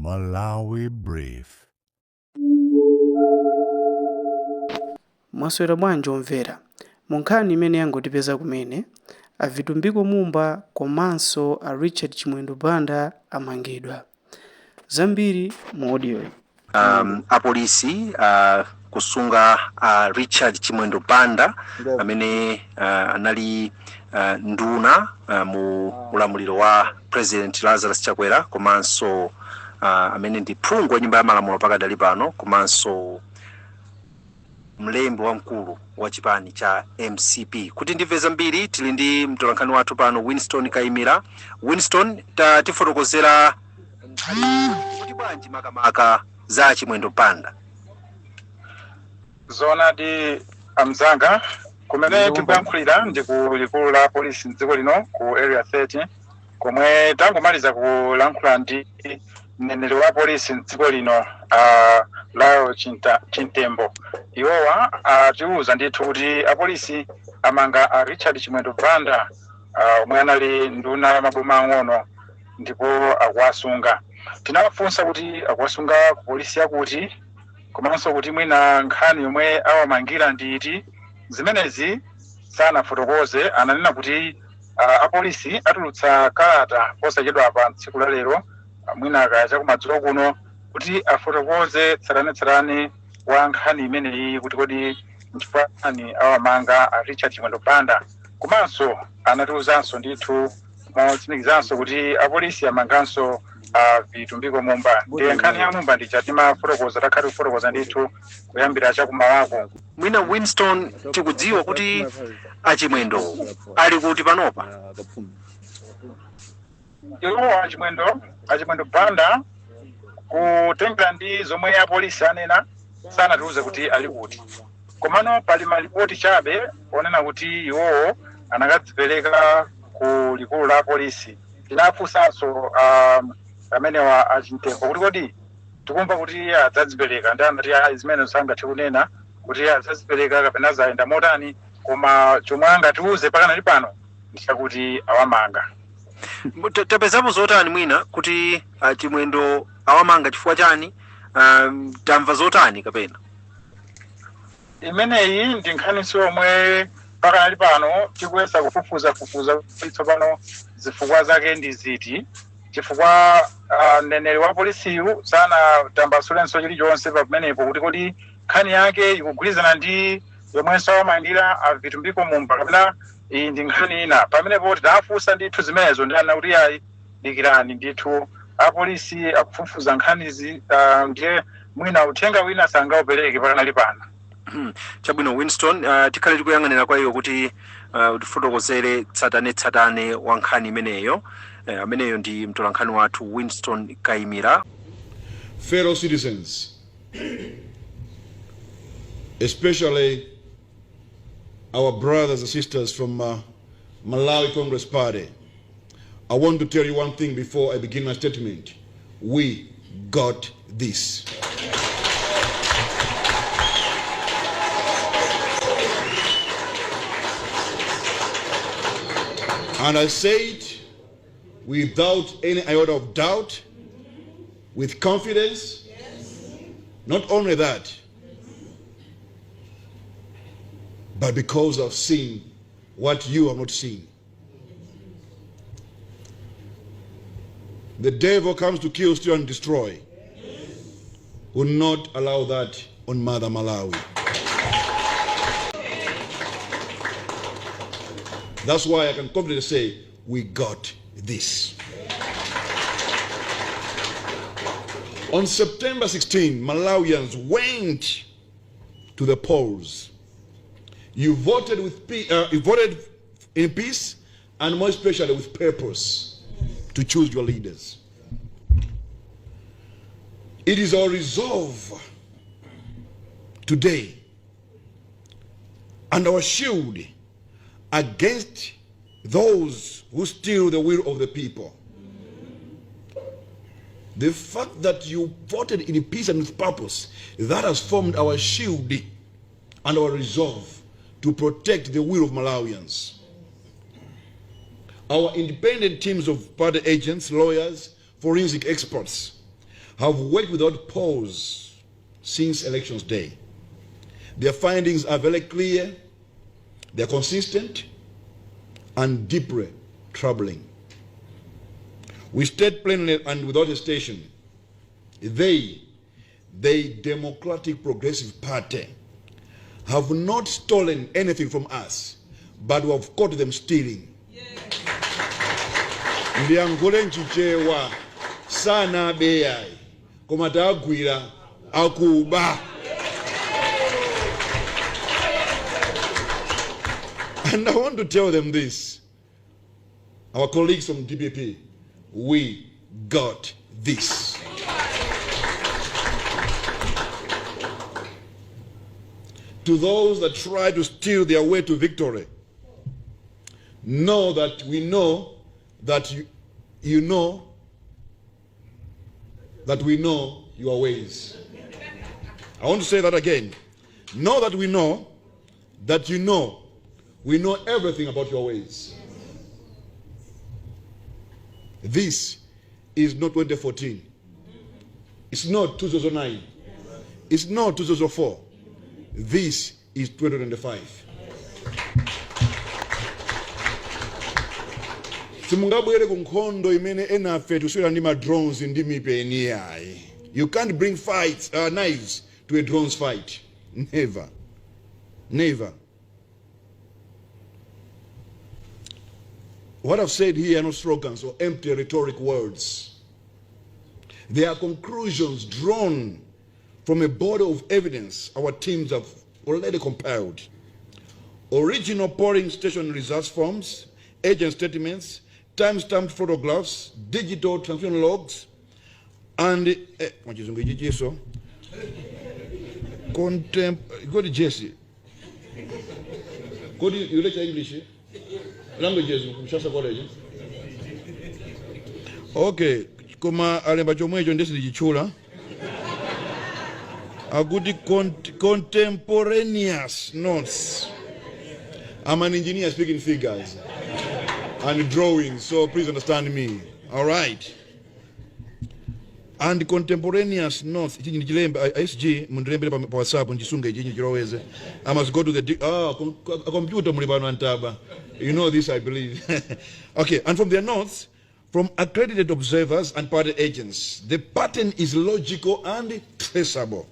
Malawi Brief. Mwaswera bwanji omvera. Mu nkhani imene yangotipeza kumene, avitumbiko mumba komanso a Richard Chimwendo Banda amangidwa. Zambiri mu audioyi. Apolisi kusunga Richard Chimwendo Banda amene anali nduna mu ulamuliro wa President Lazarus Chakwera komanso amene ndi phungu wa nyumba ya malamulo pakadali pano komanso mlembi wamkulu wa chipani cha MCP. Kuti ndive zambiri tili ndi mtolankhani wathu pano Winston Kaimira. Winston, tifotokozera kuti bwanji makamaka za Chimwendo Banda. Zona di amzanga kumene tikuyankhulira ndi ku likulu la polisi mdziko lino ku area 30 komwe tangomaliza kulankhula ndi mneneri wa polisi mdziko lino Lero Chintembo. Iwowa atiuza ndithu kuti apolisi amanga a Richard Chimwendo Banda omwe anali nduna ya maboma ang'ono ndipo akuwasunga. Tinawafunsa kuti akuwasunga ku polisi yakuti komanso kuti mwina nkhani yomwe awamangira nditi. Zimenezi sanafotokoze, ananena kuti apolisi atulutsa kalata posachedwa pa tsiku la lero mwina akacha kumadzulo kuno kuti afotokoze tsatanetsatane wa nkhani imeneyi kuti kodi nchifani awamanga a Richard Chimwendo Banda. Komanso anatiuzanso ndithu motsimikizanso kuti apolisi amanganso vitumbiko mumba. Ndiye nkhani ya mumba ndichatima fotokoza takhati kufotokoza ndithu kuyambira chakumawako. Mwina Winston, tikudziwa kuti Achimwendo ali kuti panopa? Iwo Achimwendo Banda kutengera ndi zomwe apolisi anena sanatiuze kuti ali kuti. Komano pali malipoti chabe onena kuti iwowo anakadzipereka ku likulu la polisi. Tinafunsanso amene wa Achintembo kuti kodi tikumva kuti adzadzipereka, ndi anati zimene sangathe kunena kuti adzadzipereka kapena zayenda motani, koma chomwe angatiuze pakanali pano ndichakuti awamanga. Tapezapo zotani mwina kuti Chimwendo awamanga chifukwa chani? Tamva zotani kapena? Imeneyi ndi nkhaniso yomwe pakanali pano tikuyesa kufufuza tsopano zifukwa zake ndi ziti. Chifukwa mneneri wa polisiyu sanatambasulenso chilichonse pamenepo kuti kodi nkhani yake ikugwirizana ndi yomwenso awamangira avitumbiko mumba kapena iyi ndi nkhani ina. Pamenepo tinafunsa ndithu zimenezo ndi ana kuti ayi dikirani ndithu apolisi akufufuza nkhanizi ndiye mwina uthenga wina sangaupereke pakanali pano. Chabwino Winston, tikhale tikuyang'anira kwa iyo kuti utifotokozere tsatanetsatane wa nkhani imeneyo. Ameneyo ndi mtolankhani wathu Winston Kaimira. Fellow citizens, especially our brothers and sisters from Malawi Congress Party, I want to tell you one thing before I begin my statement. We got this. And I say it without any iota of doubt, with confidence. Yes. Not only that, but because I've seen what you have not seen. The devil comes to kill, steal, and destroy. Yes. Will not allow that on Mother Malawi. That's why I can confidently say, we got this. On September 16, Malawians went to the polls. You voted in peace and more especially with purpose to choose your leaders. It is our resolve today and our shield against those who steal the will of the people. The fact that you voted in peace and with purpose, that has formed our shield and our resolve to protect the will of Malawians. Our independent teams of party agents, lawyers, forensic experts have worked without pause since elections day. Their findings are very clear, they're consistent, and deeply troubling. We state plainly and without hesitation, the Democratic Progressive Party, have not stolen anything from us, but we have caught them stealing. Ndiangule nchichewa sana beyai komata agwira akuba. And I want to tell them this, our colleagues from DPP, we got this. To those that try to steal their way to victory, know that we know that you know that we know your ways. I want to say that again. Know that we know that you know we know everything about your ways. This is not 2014. It's not 2009. It's not 2004. This is 2025. Simungabwere kunkhondo imene enafe tuswera ndi drones ndi mipeni yayi. You can't bring knives to a drones fight. Never. Never. What I've said here are not slogans or empty rhetoric words. They are conclusions drawn from a body of evidence our teams have already compiled. Original polling station results forms, agent statements, time-stamped photographs, digital transmission logs, and go to Jesse. Go to you lecture English. Languages, Shasta College. Okay, kuma alemba chomwecho ndesi chichula. A good contemporaneous notes. I'm an engineer speaking figures and drawings, so please understand me. All right. And contemporaneous notes. SG mundirembere pa WhatsApp njisunga ijinyi jiroweze. I must go to the computer mulibano antaba. You know this, I believe. Okay, and from their notes, from accredited observers and party agents, the pattern is logical and traceable.